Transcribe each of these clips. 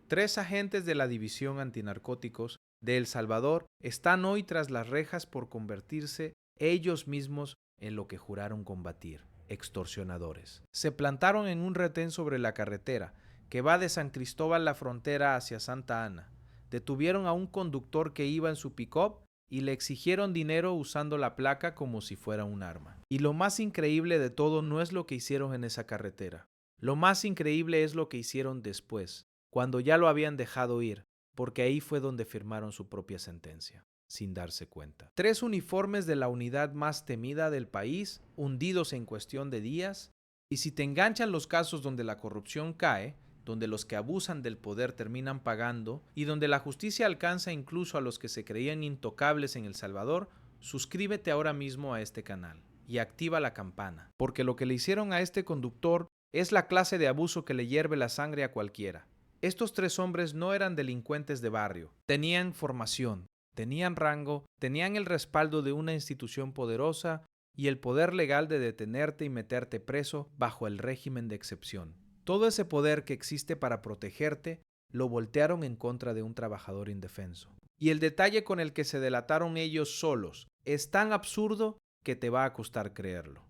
3 agentes de la División Antinarcóticos de El Salvador están hoy tras las rejas por convertirse ellos mismos en lo que juraron combatir: extorsionadores. Se plantaron en un retén sobre la carretera que va de San Cristóbal la Frontera hacia Santa Ana. Detuvieron a un conductor que iba en su pick-up y le exigieron dinero usando la placa como si fuera un arma. Y lo más increíble de todo no es lo que hicieron en esa carretera. Lo más increíble es lo que hicieron después, cuando ya lo habían dejado ir, porque ahí fue donde firmaron su propia sentencia, sin darse cuenta. 3 uniformes de la unidad más temida del país, hundidos en cuestión de días, y si te enganchan los casos donde la corrupción cae, donde los que abusan del poder terminan pagando y donde la justicia alcanza incluso a los que se creían intocables en El Salvador, suscríbete ahora mismo a este canal y activa la campana, porque lo que le hicieron a este conductor es la clase de abuso que le hierve la sangre a cualquiera. Estos 3 hombres no eran delincuentes de barrio, tenían formación, tenían rango, tenían el respaldo de una institución poderosa y el poder legal de detenerte y meterte preso bajo el régimen de excepción. Todo ese poder que existe para protegerte lo voltearon en contra de un trabajador indefenso. Y el detalle con el que se delataron ellos solos es tan absurdo que te va a costar creerlo.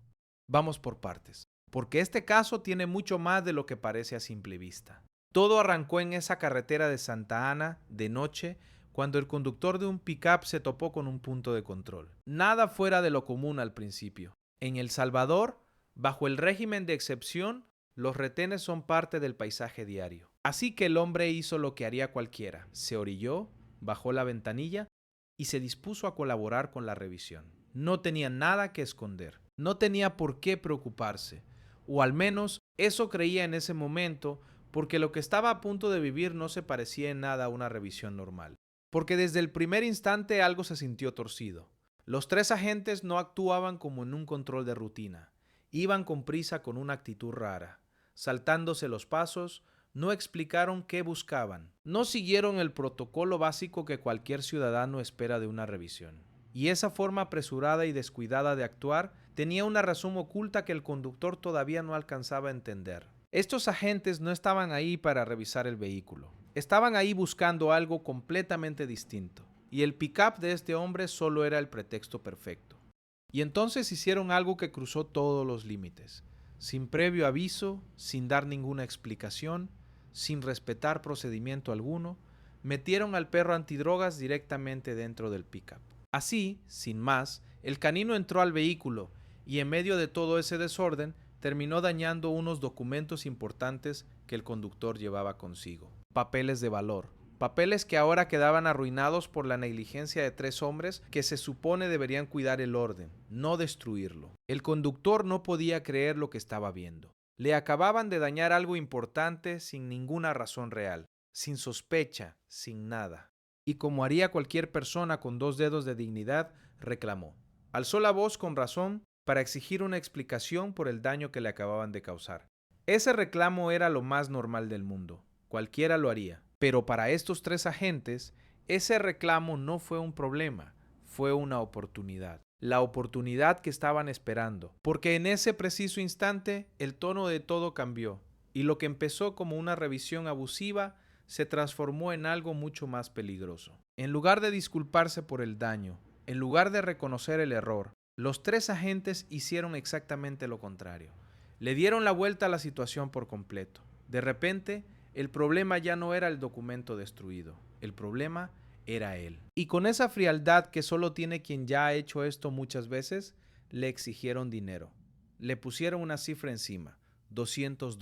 Vamos por partes, porque este caso tiene mucho más de lo que parece a simple vista. Todo arrancó en esa carretera de Santa Ana de noche, cuando el conductor de un pick-up se topó con un punto de control. Nada fuera de lo común al principio. En El Salvador, bajo el régimen de excepción, los retenes son parte del paisaje diario. Así que el hombre hizo lo que haría cualquiera. Se orilló, bajó la ventanilla y se dispuso a colaborar con la revisión. No tenía nada que esconder. No tenía por qué preocuparse. O al menos eso creía en ese momento, porque lo que estaba a punto de vivir no se parecía en nada a una revisión normal. Porque desde el primer instante algo se sintió torcido. Los 3 agentes no actuaban como en un control de rutina. Iban con prisa, con una actitud rara. Saltándose los pasos, no explicaron qué buscaban. No siguieron el protocolo básico que cualquier ciudadano espera de una revisión. Y esa forma apresurada y descuidada de actuar tenía una razón oculta que el conductor todavía no alcanzaba a entender. Estos agentes no estaban ahí para revisar el vehículo. Estaban ahí buscando algo completamente distinto. Y el pick-up de este hombre solo era el pretexto perfecto. Y entonces hicieron algo que cruzó todos los límites. Sin previo aviso, sin dar ninguna explicación, sin respetar procedimiento alguno, metieron al perro antidrogas directamente dentro del pick-up. Así, sin más, el canino entró al vehículo y en medio de todo ese desorden terminó dañando unos documentos importantes que el conductor llevaba consigo. Papeles de valor. Papeles que ahora quedaban arruinados por la negligencia de 3 hombres que se supone deberían cuidar el orden, no destruirlo. El conductor no podía creer lo que estaba viendo. Le acababan de dañar algo importante sin ninguna razón real, sin sospecha, sin nada. Y como haría cualquier persona con 2 dedos de dignidad, reclamó. Alzó la voz con razón para exigir una explicación por el daño que le acababan de causar. Ese reclamo era lo más normal del mundo. Cualquiera lo haría. Pero para estos 3 agentes, ese reclamo no fue un problema, fue una oportunidad. La oportunidad que estaban esperando. Porque en ese preciso instante, el tono de todo cambió. Y lo que empezó como una revisión abusiva se transformó en algo mucho más peligroso. En lugar de disculparse por el daño, en lugar de reconocer el error, los 3 agentes hicieron exactamente lo contrario. Le dieron la vuelta a la situación por completo. De repente, el problema ya no era el documento destruido. El problema era él. Y con esa frialdad que solo tiene quien ya ha hecho esto muchas veces, le exigieron dinero. Le pusieron una cifra encima. $200.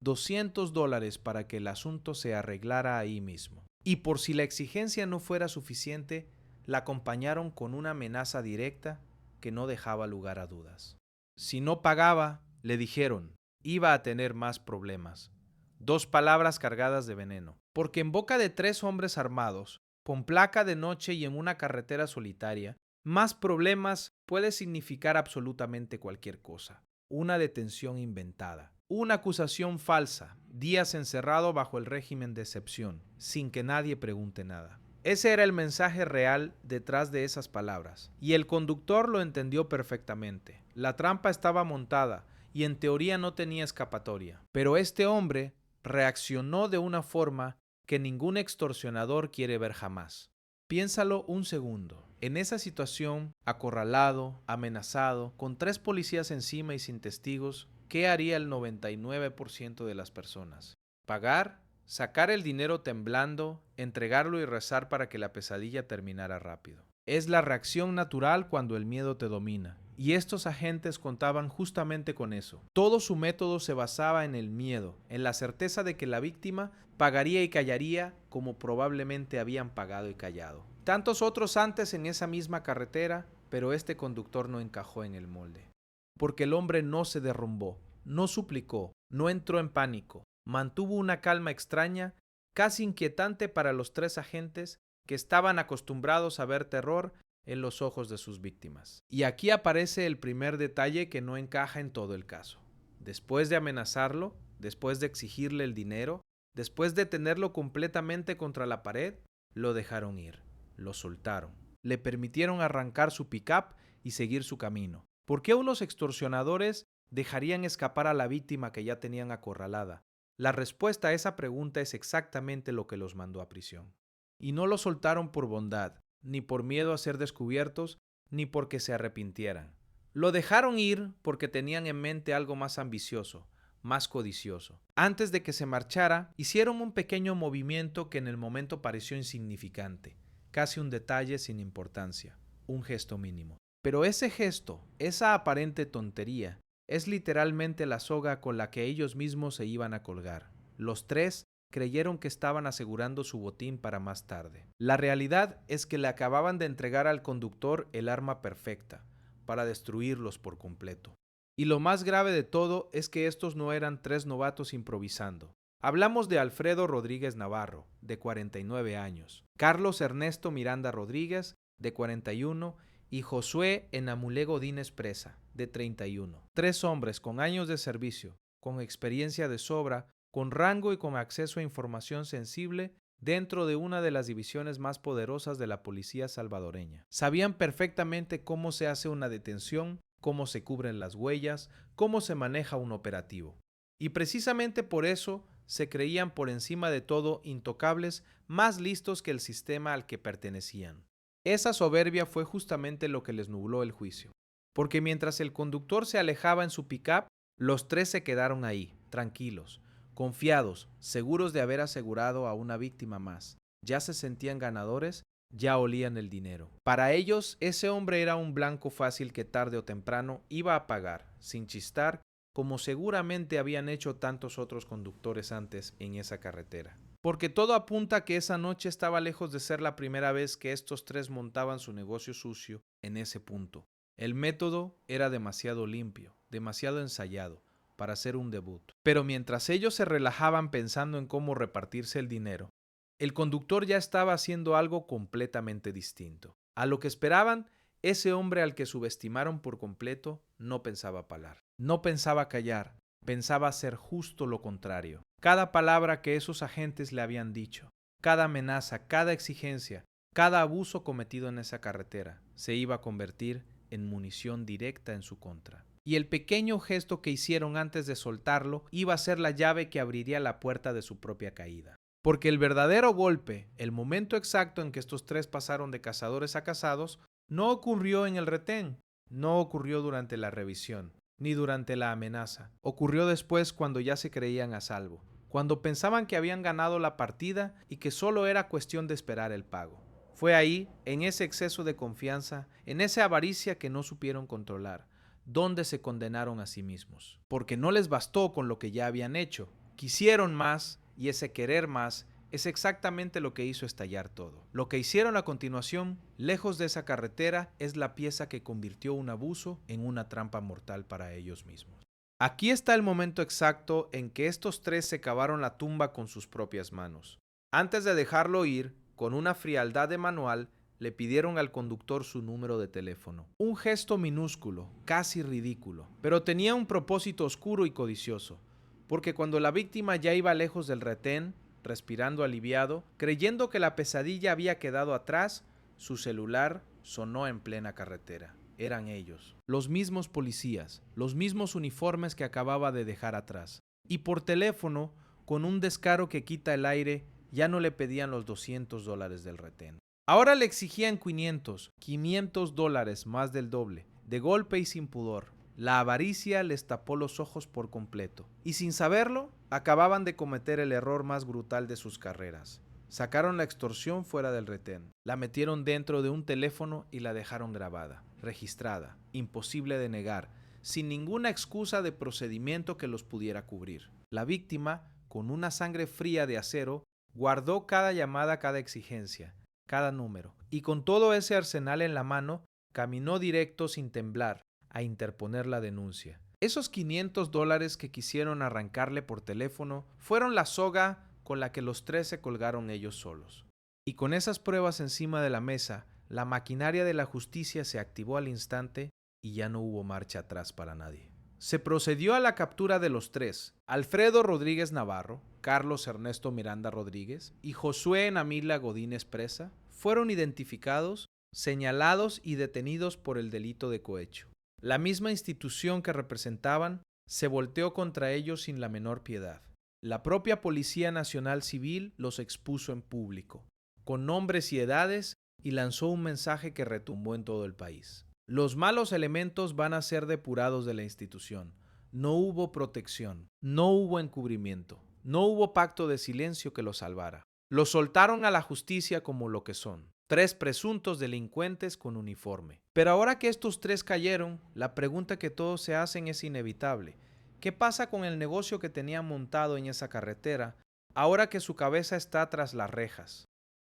$200 para que el asunto se arreglara ahí mismo. Y por si la exigencia no fuera suficiente, la acompañaron con una amenaza directa que no dejaba lugar a dudas. Si no pagaba, le dijeron, iba a tener más problemas. 2 palabras cargadas de veneno. Porque en boca de 3 hombres armados, con placa de noche y en una carretera solitaria, más problemas puede significar absolutamente cualquier cosa. Una detención inventada, una acusación falsa, días encerrado bajo el régimen de excepción, sin que nadie pregunte nada. Ese era el mensaje real detrás de esas palabras, y el conductor lo entendió perfectamente. La trampa estaba montada y en teoría no tenía escapatoria, pero este hombre reaccionó de una forma que ningún extorsionador quiere ver jamás. Piénsalo un segundo. En esa situación, acorralado, amenazado, con 3 policías encima y sin testigos, ¿qué haría el 99% de las personas? ¿Pagar? ¿Sacar el dinero temblando, entregarlo y rezar para que la pesadilla terminara rápido? Es la reacción natural cuando el miedo te domina. Y estos agentes contaban justamente con eso. Todo su método se basaba en el miedo, en la certeza de que la víctima pagaría y callaría como probablemente habían pagado y callado. Tantos otros antes en esa misma carretera, pero este conductor no encajó en el molde. Porque el hombre no se derrumbó, no suplicó, no entró en pánico, mantuvo una calma extraña, casi inquietante para los 3 agentes que estaban acostumbrados a ver terror en los ojos de sus víctimas. Y aquí aparece el primer detalle que no encaja en todo el caso. Después de amenazarlo, después de exigirle el dinero, después de tenerlo completamente contra la pared, lo dejaron ir, lo soltaron, le permitieron arrancar su pick-up y seguir su camino. ¿Por qué unos extorsionadores dejarían escapar a la víctima que ya tenían acorralada? La respuesta a esa pregunta es exactamente lo que los mandó a prisión. Y no lo soltaron por bondad, ni por miedo a ser descubiertos, ni porque se arrepintieran. Lo dejaron ir porque tenían en mente algo más ambicioso, más codicioso. Antes de que se marchara, hicieron un pequeño movimiento que en el momento pareció insignificante, casi un detalle sin importancia, un gesto mínimo. Pero ese gesto, esa aparente tontería, es literalmente la soga con la que ellos mismos se iban a colgar. Los 3 creyeron que estaban asegurando su botín para más tarde. La realidad es que le acababan de entregar al conductor el arma perfecta para destruirlos por completo. Y lo más grave de todo es que estos no eran 3 novatos improvisando. Hablamos de Alfredo Rodríguez Navarro, de 49 años, Carlos Ernesto Miranda Rodríguez, de 41, y Josué Enamulé Godínez Presa, de 31. 3 hombres con años de servicio, con experiencia de sobra, con rango y con acceso a información sensible dentro de una de las divisiones más poderosas de la policía salvadoreña. Sabían perfectamente cómo se hace una detención, cómo se cubren las huellas, cómo se maneja un operativo. Y precisamente por eso se creían por encima de todo intocables, más listos que el sistema al que pertenecían. Esa soberbia fue justamente lo que les nubló el juicio. Porque mientras el conductor se alejaba en su pick-up, los 3 se quedaron ahí, tranquilos, confiados, seguros de haber asegurado a una víctima más. Ya se sentían ganadores, ya olían el dinero. Para ellos, ese hombre era un blanco fácil que tarde o temprano iba a pagar, sin chistar, como seguramente habían hecho tantos otros conductores antes en esa carretera. Porque todo apunta a que esa noche estaba lejos de ser la primera vez que estos 3 montaban su negocio sucio en ese punto. El método era demasiado limpio, demasiado ensayado para hacer un debut. Pero mientras ellos se relajaban pensando en cómo repartirse el dinero, el conductor ya estaba haciendo algo completamente distinto. A lo que esperaban, ese hombre al que subestimaron por completo no pensaba parar, no pensaba callar, pensaba hacer justo lo contrario. Cada palabra que esos agentes le habían dicho, cada amenaza, cada exigencia, cada abuso cometido en esa carretera, se iba a convertir en munición directa en su contra. Y el pequeño gesto que hicieron antes de soltarlo iba a ser la llave que abriría la puerta de su propia caída. Porque el verdadero golpe, el momento exacto en que estos 3 pasaron de cazadores a cazados, no ocurrió en el retén, no ocurrió durante la revisión, ni durante la amenaza. Ocurrió después cuando ya se creían a salvo, cuando pensaban que habían ganado la partida y que solo era cuestión de esperar el pago. Fue ahí, en ese exceso de confianza, en esa avaricia que no supieron controlar, donde se condenaron a sí mismos. Porque no les bastó con lo que ya habían hecho. Quisieron más, y ese querer más es exactamente lo que hizo estallar todo. Lo que hicieron a continuación, lejos de esa carretera, es la pieza que convirtió un abuso en una trampa mortal para ellos mismos. Aquí está el momento exacto en que estos 3 se cavaron la tumba con sus propias manos. Antes de dejarlo ir, con una frialdad de manual, le pidieron al conductor su número de teléfono. Un gesto minúsculo, casi ridículo, pero tenía un propósito oscuro y codicioso, porque cuando la víctima ya iba lejos del retén, respirando aliviado, creyendo que la pesadilla había quedado atrás, su celular sonó en plena carretera. Eran ellos, los mismos policías, los mismos uniformes que acababa de dejar atrás. Y por teléfono, con un descaro que quita el aire, Ya no le pedían los $200 del retén. Ahora le exigían $500 más del doble, de golpe y sin pudor. La avaricia les tapó los ojos por completo, y sin saberlo, acababan de cometer el error más brutal de sus carreras. Sacaron la extorsión fuera del retén, la metieron dentro de un teléfono y la dejaron grabada, registrada, imposible de negar, sin ninguna excusa de procedimiento que los pudiera cubrir. La víctima, con una sangre fría de acero, guardó cada llamada, cada exigencia, cada número, y con todo ese arsenal en la mano, caminó directo sin temblar a interponer la denuncia. Esos $500 que quisieron arrancarle por teléfono fueron la soga con la que los tres se colgaron ellos solos. Y con esas pruebas encima de la mesa, la maquinaria de la justicia se activó al instante y ya no hubo marcha atrás para nadie. Se procedió a la captura de los tres: Alfredo Rodríguez Navarro, Carlos Ernesto Miranda Rodríguez y Josué Namila Godínez Presa. Fueron identificados, señalados y detenidos por el delito de cohecho. La misma institución que representaban se volteó contra ellos sin la menor piedad. La propia Policía Nacional Civil los expuso en público, con nombres y edades, y lanzó un mensaje que retumbó en todo el país. Los malos elementos van a ser depurados de la institución. No hubo protección, no hubo encubrimiento, no hubo pacto de silencio que los salvara. Los soltaron a la justicia como lo que son: tres presuntos delincuentes con uniforme. Pero ahora que estos tres cayeron, la pregunta que todos se hacen es inevitable. ¿Qué pasa con el negocio que tenían montado en esa carretera, ahora que su cabeza está tras las rejas?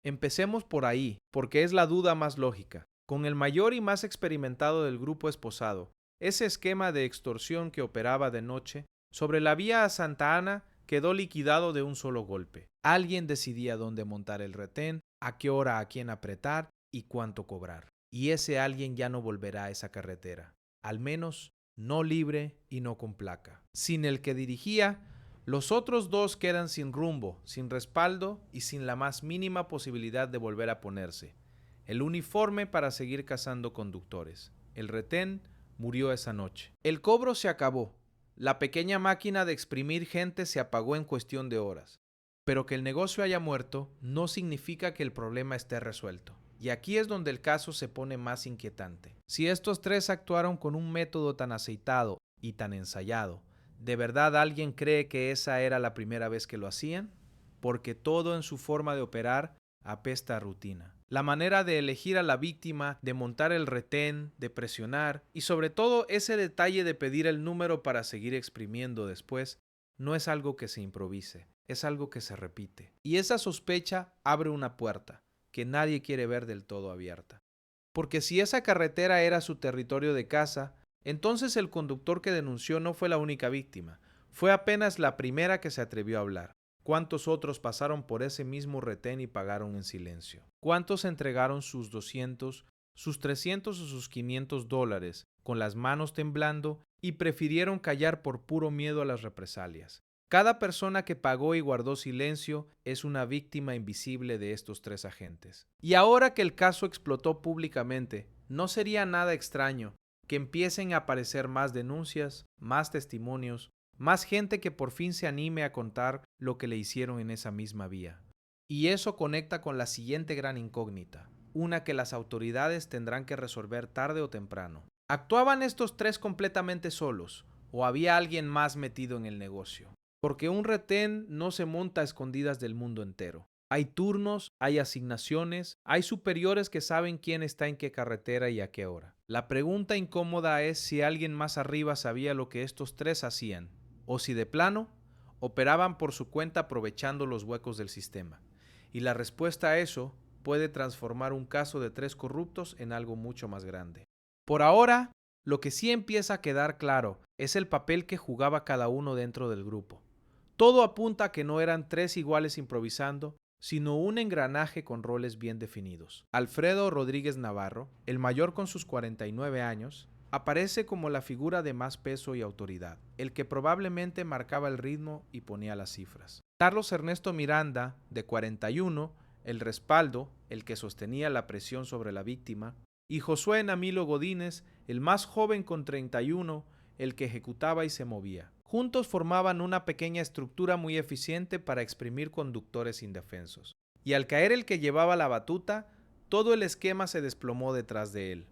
Empecemos por ahí, porque es la duda más lógica. Con el mayor y más experimentado del grupo esposado, ese esquema de extorsión que operaba de noche sobre la vía a Santa Ana quedó liquidado de un solo golpe. Alguien decidía dónde montar el retén, a qué hora a quién apretar y cuánto cobrar. Y ese alguien ya no volverá a esa carretera, al menos no libre y no con placa. Sin el que dirigía, los otros dos quedan sin rumbo, sin respaldo y sin la más mínima posibilidad de volver a ponerse el uniforme para seguir cazando conductores. El retén murió esa noche. El cobro se acabó. La pequeña máquina de exprimir gente se apagó en cuestión de horas. Pero que el negocio haya muerto no significa que el problema esté resuelto. Y aquí es donde el caso se pone más inquietante. Si estos tres actuaron con un método tan aceitado y tan ensayado, ¿de verdad alguien cree que esa era la primera vez que lo hacían? Porque todo en su forma de operar apesta a rutina. La manera de elegir a la víctima, de montar el retén, de presionar y sobre todo ese detalle de pedir el número para seguir exprimiendo después, no es algo que se improvise, es algo que se repite. Y esa sospecha abre una puerta que nadie quiere ver del todo abierta. Porque si esa carretera era su territorio de caza, entonces el conductor que denunció no fue la única víctima, fue apenas la primera que se atrevió a hablar. ¿Cuántos otros pasaron por ese mismo retén y pagaron en silencio? ¿Cuántos entregaron sus 200, sus 300 o sus $500 con las manos temblando y prefirieron callar por puro miedo a las represalias? Cada persona que pagó y guardó silencio es una víctima invisible de estos tres agentes. Y ahora que el caso explotó públicamente, no sería nada extraño que empiecen a aparecer más denuncias, más testimonios, más gente que por fin se anime a contar lo que le hicieron en esa misma vía. Y eso conecta con la siguiente gran incógnita, una que las autoridades tendrán que resolver tarde o temprano. ¿Actuaban estos tres completamente solos o había alguien más metido en el negocio? Porque un retén no se monta a escondidas del mundo entero. Hay turnos, hay asignaciones, hay superiores que saben quién está en qué carretera y a qué hora. La pregunta incómoda es si alguien más arriba sabía lo que estos tres hacían, o si de plano operaban por su cuenta aprovechando los huecos del sistema. Y la respuesta a eso puede transformar un caso de tres corruptos en algo mucho más grande. Por ahora, lo que sí empieza a quedar claro es el papel que jugaba cada uno dentro del grupo. Todo apunta a que no eran tres iguales improvisando, sino un engranaje con roles bien definidos. Alfredo Rodríguez Navarro, el mayor con sus 49 años, aparece como la figura de más peso y autoridad, el que probablemente marcaba el ritmo y ponía las cifras. Carlos Ernesto Miranda, de 41, el respaldo, el que sostenía la presión sobre la víctima, y Josué Namilo Godínez, el más joven con 31, el que ejecutaba y se movía. Juntos formaban una pequeña estructura muy eficiente para exprimir conductores indefensos. Y al caer el que llevaba la batuta, todo el esquema se desplomó detrás de él.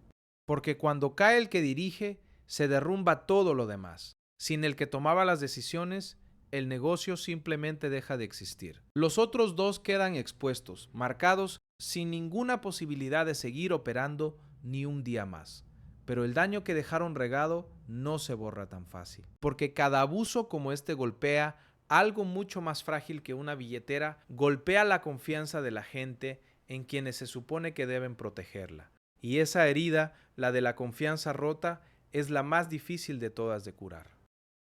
Porque cuando cae el que dirige, se derrumba todo lo demás. Sin el que tomaba las decisiones, el negocio simplemente deja de existir. Los otros dos quedan expuestos, marcados, sin ninguna posibilidad de seguir operando ni un día más. Pero el daño que dejaron regado no se borra tan fácil, porque cada abuso como este golpea algo mucho más frágil que una billetera, golpea la confianza de la gente en quienes se supone que deben protegerla. Y esa herida, la de la confianza rota, es la más difícil de todas de curar.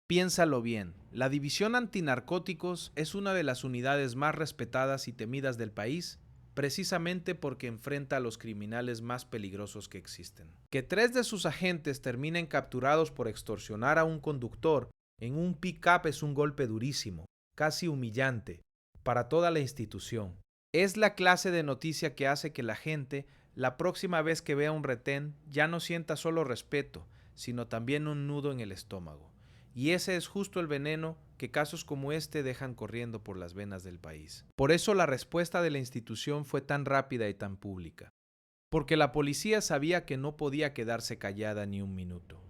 Piénsalo bien, la División Antinarcóticos es una de las unidades más respetadas y temidas del país, precisamente porque enfrenta a los criminales más peligrosos que existen. Que 3 de sus agentes terminen capturados por extorsionar a un conductor en un pick-up es un golpe durísimo, casi humillante, para toda la institución. Es la clase de noticia que hace que la gente, la próxima vez que vea un retén, ya no sienta solo respeto, sino también un nudo en el estómago. Y ese es justo el veneno que casos como este dejan corriendo por las venas del país. Por eso la respuesta de la institución fue tan rápida y tan pública. Porque la policía sabía que no podía quedarse callada ni un minuto.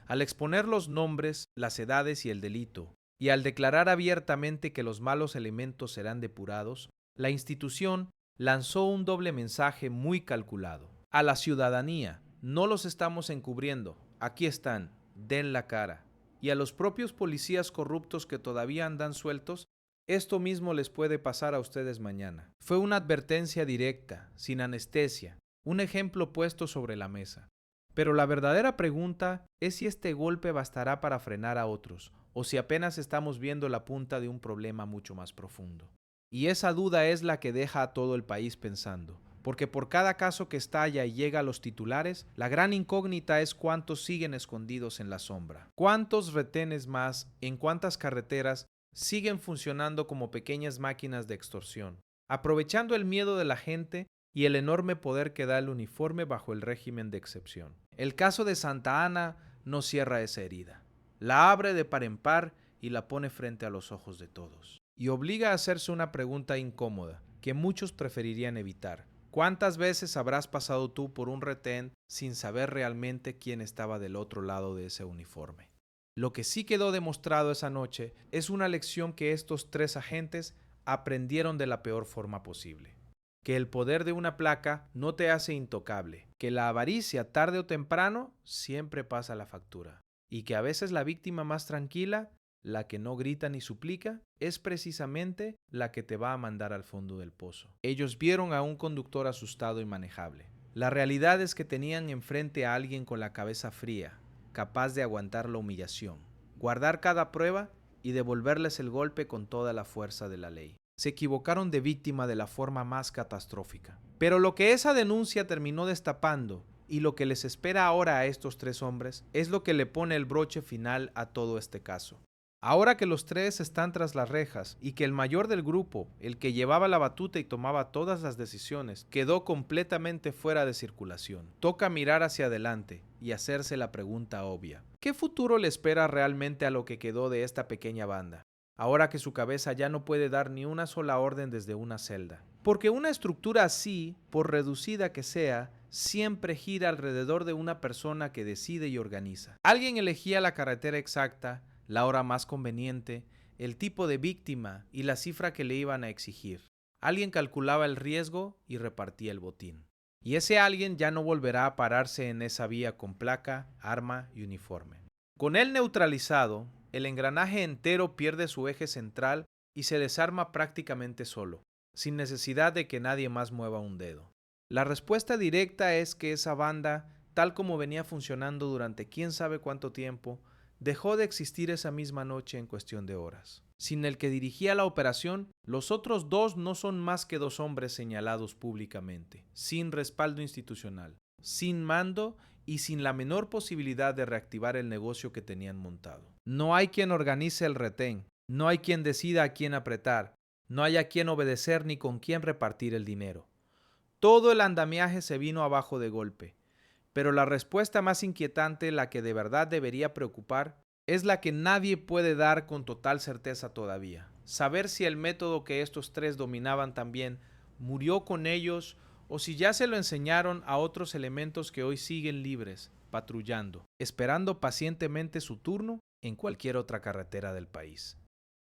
Al exponer los nombres, las edades y el delito, y al declarar abiertamente que los malos elementos serán depurados, la institución lanzó un doble mensaje muy calculado. A la ciudadanía, no los estamos encubriendo, aquí están, den la cara. Y a los propios policías corruptos que todavía andan sueltos, esto mismo les puede pasar a ustedes mañana. Fue una advertencia directa, sin anestesia, un ejemplo puesto sobre la mesa. Pero la verdadera pregunta es si este golpe bastará para frenar a otros, o si apenas estamos viendo la punta de un problema mucho más profundo. Y esa duda es la que deja a todo el país pensando. Porque por cada caso que estalla y llega a los titulares, la gran incógnita es cuántos siguen escondidos en la sombra. ¿Cuántos retenes más, en cuántas carreteras, siguen funcionando como pequeñas máquinas de extorsión, aprovechando el miedo de la gente y el enorme poder que da el uniforme bajo el régimen de excepción? El caso de Santa Ana no cierra esa herida. La abre de par en par y la pone frente a los ojos de todos. Y obliga a hacerse una pregunta incómoda, que muchos preferirían evitar. ¿Cuántas veces habrás pasado tú por un retén sin saber realmente quién estaba del otro lado de ese uniforme? Lo que sí quedó demostrado esa noche es una lección que estos 3 agentes aprendieron de la peor forma posible. Que el poder de una placa no te hace intocable, que la avaricia tarde o temprano siempre pasa la factura, y que a veces la víctima más tranquila, la que no grita ni suplica, es precisamente la que te va a mandar al fondo del pozo. Ellos vieron a un conductor asustado y manejable. La realidad es que tenían enfrente a alguien con la cabeza fría, capaz de aguantar la humillación, guardar cada prueba y devolverles el golpe con toda la fuerza de la ley. Se equivocaron de víctima de la forma más catastrófica. Pero lo que esa denuncia terminó destapando y lo que les espera ahora a estos 3 hombres es lo que le pone el broche final a todo este caso. Ahora que los 3 están tras las rejas y que el mayor del grupo, el que llevaba la batuta y tomaba todas las decisiones, quedó completamente fuera de circulación, toca mirar hacia adelante y hacerse la pregunta obvia. ¿Qué futuro le espera realmente a lo que quedó de esta pequeña banda, ahora que su cabeza ya no puede dar ni una sola orden desde una celda? Porque una estructura así, por reducida que sea, siempre gira alrededor de una persona que decide y organiza. Alguien elegía la carretera exacta, la hora más conveniente, el tipo de víctima y la cifra que le iban a exigir. Alguien calculaba el riesgo y repartía el botín. Y ese alguien ya no volverá a pararse en esa vía con placa, arma y uniforme. Con él neutralizado, el engranaje entero pierde su eje central y se desarma prácticamente solo, sin necesidad de que nadie más mueva un dedo. La respuesta directa es que esa banda, tal como venía funcionando durante quién sabe cuánto tiempo, dejó de existir esa misma noche en cuestión de horas. Sin el que dirigía la operación, los otros 2 no son más que 2 hombres señalados públicamente, sin respaldo institucional, sin mando y sin la menor posibilidad de reactivar el negocio que tenían montado. No hay quien organice el retén, no hay quien decida a quién apretar, no hay a quién obedecer ni con quién repartir el dinero. Todo el andamiaje se vino abajo de golpe. Pero la respuesta más inquietante, la que de verdad debería preocupar, es la que nadie puede dar con total certeza todavía. Saber si el método que estos tres dominaban también murió con ellos o si ya se lo enseñaron a otros elementos que hoy siguen libres, patrullando, esperando pacientemente su turno en cualquier otra carretera del país.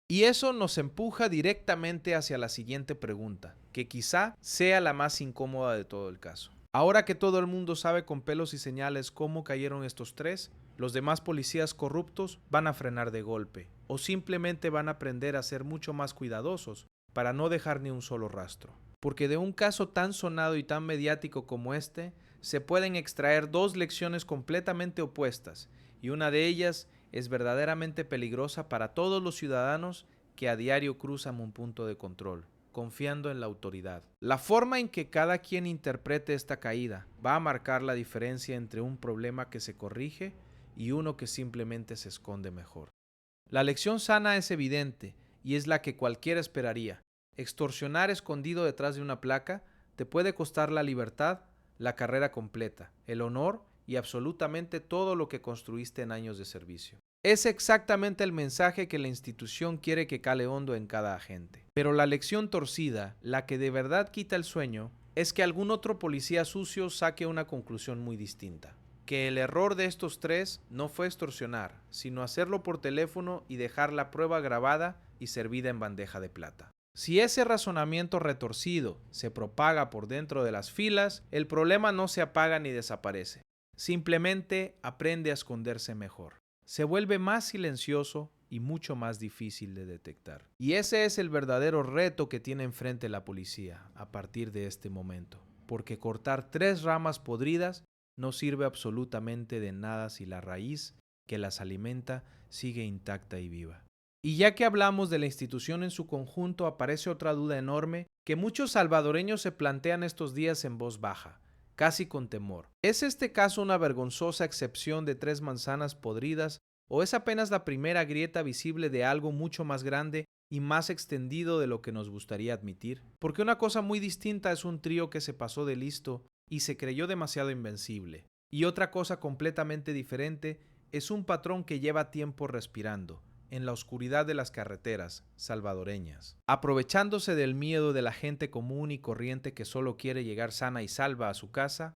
Y eso nos empuja directamente hacia la siguiente pregunta, que quizá sea la más incómoda de todo el caso. Ahora que todo el mundo sabe con pelos y señales cómo cayeron estos tres, los demás policías corruptos van a frenar de golpe o simplemente van a aprender a ser mucho más cuidadosos para no dejar ni un solo rastro. Porque de un caso tan sonado y tan mediático como este, se pueden extraer dos lecciones completamente opuestas y una de ellas es verdaderamente peligrosa para todos los ciudadanos que a diario cruzan un punto de control, confiando en la autoridad. La forma en que cada quien interprete esta caída va a marcar la diferencia entre un problema que se corrige y uno que simplemente se esconde mejor. La lección sana es evidente y es la que cualquiera esperaría. Extorsionar escondido detrás de una placa te puede costar la libertad, la carrera completa, el honor y absolutamente todo lo que construiste en años de servicio. Es exactamente el mensaje que la institución quiere que cale hondo en cada agente. Pero la lección torcida, la que de verdad quita el sueño, es que algún otro policía sucio saque una conclusión muy distinta. Que el error de estos tres no fue extorsionar, sino hacerlo por teléfono y dejar la prueba grabada y servida en bandeja de plata. Si ese razonamiento retorcido se propaga por dentro de las filas, el problema no se apaga ni desaparece. Simplemente aprende a esconderse mejor. Se vuelve más silencioso y mucho más difícil de detectar. Y ese es el verdadero reto que tiene enfrente la policía a partir de este momento. Porque cortar tres ramas podridas no sirve absolutamente de nada si la raíz que las alimenta sigue intacta y viva. Y ya que hablamos de la institución en su conjunto, aparece otra duda enorme que muchos salvadoreños se plantean estos días en voz baja, casi con temor. ¿Es este caso una vergonzosa excepción de tres manzanas podridas o es apenas la primera grieta visible de algo mucho más grande y más extendido de lo que nos gustaría admitir? Porque una cosa muy distinta es un trío que se pasó de listo y se creyó demasiado invencible. Y otra cosa completamente diferente es un patrón que lleva tiempo respirando en la oscuridad de las carreteras salvadoreñas, aprovechándose del miedo de la gente común y corriente que solo quiere llegar sana y salva a su casa.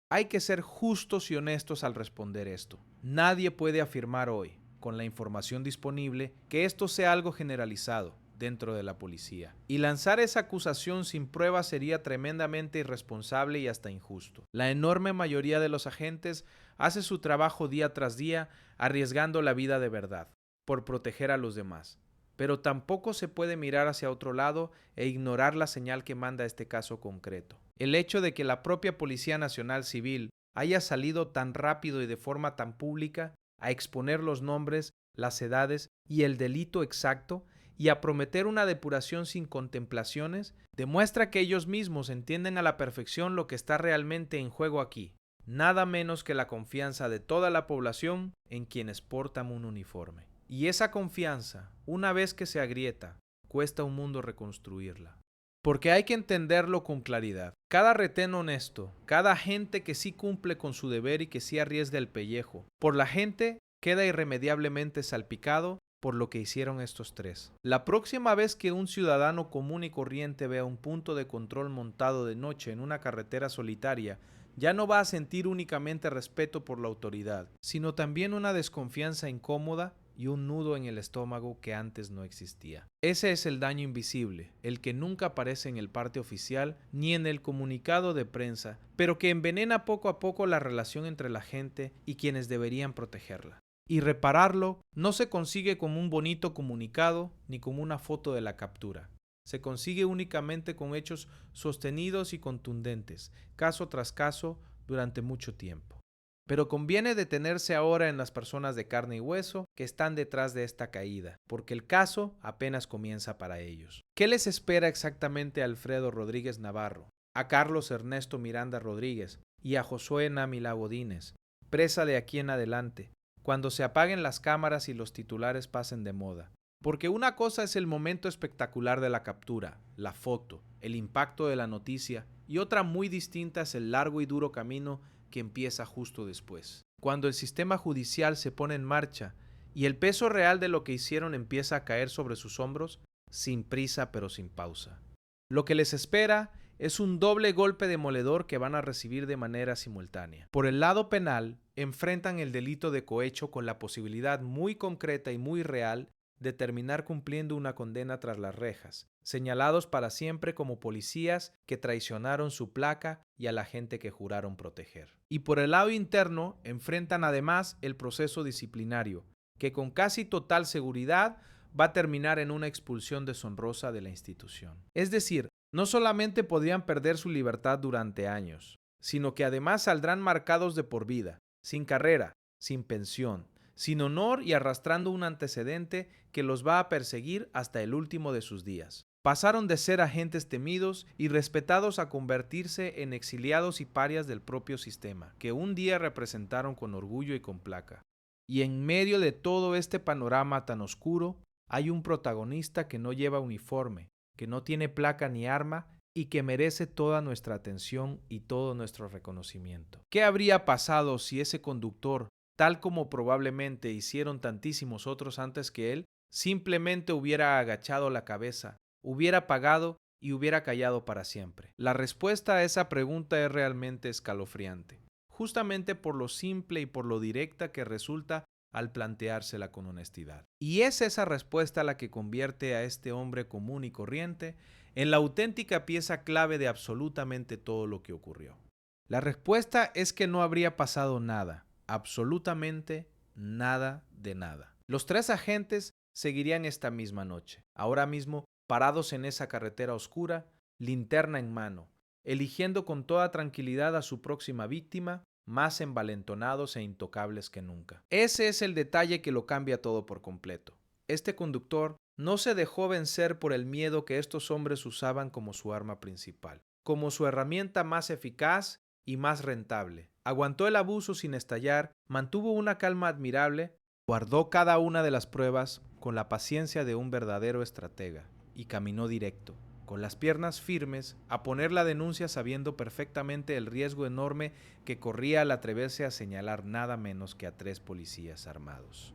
Hay que ser justos y honestos al responder esto. Nadie puede afirmar hoy, con la información disponible, que esto sea algo generalizado dentro de la policía. Y lanzar esa acusación sin pruebas sería tremendamente irresponsable y hasta injusto. La enorme mayoría de los agentes hace su trabajo día tras día, arriesgando la vida de verdad, por proteger a los demás. Pero tampoco se puede mirar hacia otro lado e ignorar la señal que manda este caso concreto. El hecho de que la propia Policía Nacional Civil haya salido tan rápido y de forma tan pública a exponer los nombres, las edades y el delito exacto y a prometer una depuración sin contemplaciones, demuestra que ellos mismos entienden a la perfección lo que está realmente en juego aquí. Nada menos que la confianza de toda la población en quienes portan un uniforme. Y esa confianza, una vez que se agrieta, cuesta un mundo reconstruirla. Porque hay que entenderlo con claridad. Cada retén honesto, cada agente que sí cumple con su deber y que sí arriesga el pellejo, por la gente queda irremediablemente salpicado por lo que hicieron estos tres. La próxima vez que un ciudadano común y corriente vea un punto de control montado de noche en una carretera solitaria, ya no va a sentir únicamente respeto por la autoridad, sino también una desconfianza incómoda y un nudo en el estómago que antes no existía. Ese es el daño invisible, el que nunca aparece en el parte oficial ni en el comunicado de prensa, pero que envenena poco a poco la relación entre la gente y quienes deberían protegerla. Y repararlo no se consigue con un bonito comunicado ni con una foto de la captura. Se consigue únicamente con hechos sostenidos y contundentes, caso tras caso, durante mucho tiempo. Pero conviene detenerse ahora en las personas de carne y hueso que están detrás de esta caída, porque el caso apenas comienza para ellos. ¿Qué les espera exactamente a Alfredo Rodríguez Navarro, a Carlos Ernesto Miranda Rodríguez y a Josué Namila Godínez, presa de aquí en adelante, cuando se apaguen las cámaras y los titulares pasen de moda? Porque una cosa es el momento espectacular de la captura, la foto, el impacto de la noticia, y otra muy distinta es el largo y duro camino que empieza justo después. Cuando el sistema judicial se pone en marcha y el peso real de lo que hicieron empieza a caer sobre sus hombros sin prisa pero sin pausa. Lo que les espera es un doble golpe demoledor que van a recibir de manera simultánea. Por el lado penal, enfrentan el delito de cohecho con la posibilidad muy concreta y muy real de terminar cumpliendo una condena tras las rejas, señalados para siempre como policías que traicionaron su placa y a la gente que juraron proteger. Y por el lado interno, enfrentan además el proceso disciplinario, que con casi total seguridad va a terminar en una expulsión deshonrosa de la institución. Es decir, no solamente podrían perder su libertad durante años, sino que además saldrán marcados de por vida, sin carrera, sin pensión, sin honor y arrastrando un antecedente que los va a perseguir hasta el último de sus días. Pasaron de ser agentes temidos y respetados a convertirse en exiliados y parias del propio sistema, que un día representaron con orgullo y con placa. Y en medio de todo este panorama tan oscuro, hay un protagonista que no lleva uniforme, que no tiene placa ni arma y que merece toda nuestra atención y todo nuestro reconocimiento. ¿Qué habría pasado si ese conductor, tal como probablemente hicieron tantísimos otros antes que él, simplemente hubiera agachado la cabeza, hubiera pagado y hubiera callado para siempre? La respuesta a esa pregunta es realmente escalofriante, justamente por lo simple y por lo directa que resulta al planteársela con honestidad. Y es esa respuesta la que convierte a este hombre común y corriente en la auténtica pieza clave de absolutamente todo lo que ocurrió. La respuesta es que no habría pasado nada, absolutamente nada de nada. Los tres agentes seguirían esta misma noche, ahora mismo parados en esa carretera oscura, linterna en mano, eligiendo con toda tranquilidad a su próxima víctima, más envalentonados e intocables que nunca. Ese es el detalle que lo cambia todo por completo. Este conductor no se dejó vencer por el miedo que estos hombres usaban como su arma principal, como su herramienta más eficaz y más rentable. Aguantó el abuso sin estallar, mantuvo una calma admirable, guardó cada una de las pruebas con la paciencia de un verdadero estratega y caminó directo, con las piernas firmes, a poner la denuncia sabiendo perfectamente el riesgo enorme que corría al atreverse a señalar nada menos que a 3 policías armados.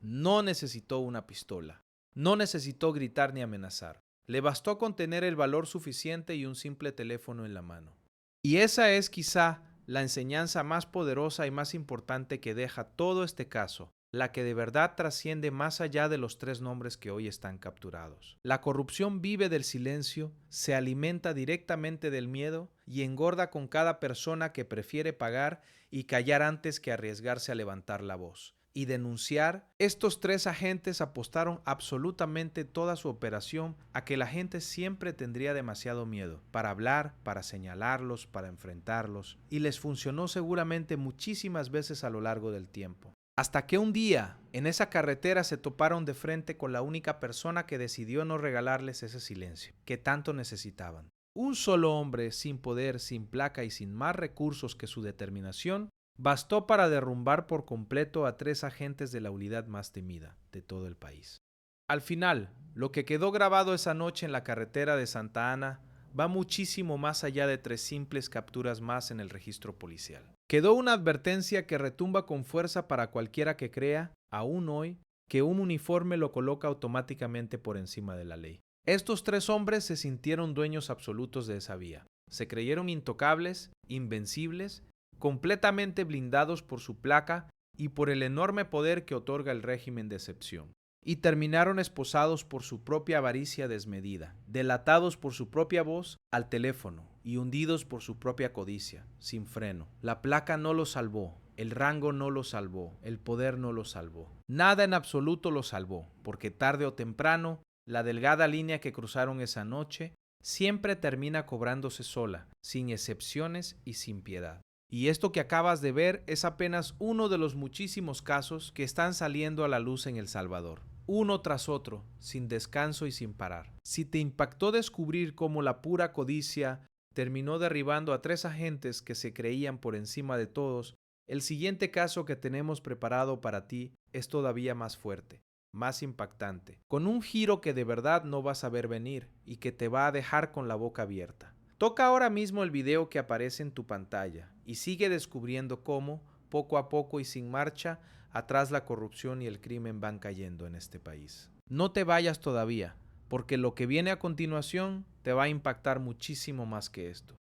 No necesitó una pistola, no necesitó gritar ni amenazar, le bastó con tener el valor suficiente y un simple teléfono en la mano. Y esa es quizá la enseñanza más poderosa y más importante que deja todo este caso, la que de verdad trasciende más allá de los 3 nombres que hoy están capturados. La corrupción vive del silencio, se alimenta directamente del miedo y engorda con cada persona que prefiere pagar y callar antes que arriesgarse a levantar la voz y denunciar. Estos 3 agentes apostaron absolutamente toda su operación a que la gente siempre tendría demasiado miedo para hablar, para señalarlos, para enfrentarlos, y les funcionó seguramente muchísimas veces a lo largo del tiempo. Hasta que un día, en esa carretera, se toparon de frente con la única persona que decidió no regalarles ese silencio que tanto necesitaban. Un solo hombre, sin poder, sin placa y sin más recursos que su determinación, bastó para derrumbar por completo a 3 agentes de la unidad más temida de todo el país. Al final, lo que quedó grabado esa noche en la carretera de Santa Ana va muchísimo más allá de 3 simples capturas más en el registro policial. Quedó una advertencia que retumba con fuerza para cualquiera que crea, aún hoy, que un uniforme lo coloca automáticamente por encima de la ley. Estos 3 hombres se sintieron dueños absolutos de esa vía. Se creyeron intocables, invencibles, completamente blindados por su placa y por el enorme poder que otorga el régimen de excepción. Y terminaron esposados por su propia avaricia desmedida, delatados por su propia voz al teléfono y hundidos por su propia codicia, sin freno. La placa no los salvó, el rango no los salvó, el poder no los salvó. Nada en absoluto los salvó, porque tarde o temprano, la delgada línea que cruzaron esa noche siempre termina cobrándose sola, sin excepciones y sin piedad. Y esto que acabas de ver es apenas uno de los muchísimos casos que están saliendo a la luz en El Salvador, uno tras otro, sin descanso y sin parar. Si te impactó descubrir cómo la pura codicia terminó derribando a 3 agentes que se creían por encima de todos, el siguiente caso que tenemos preparado para ti es todavía más fuerte, más impactante, con un giro que de verdad no vas a ver venir y que te va a dejar con la boca abierta. Toca ahora mismo el video que aparece en tu pantalla y sigue descubriendo cómo, poco a poco y sin marcha, atrás la corrupción y el crimen van cayendo en este país. No te vayas todavía, porque lo que viene a continuación te va a impactar muchísimo más que esto.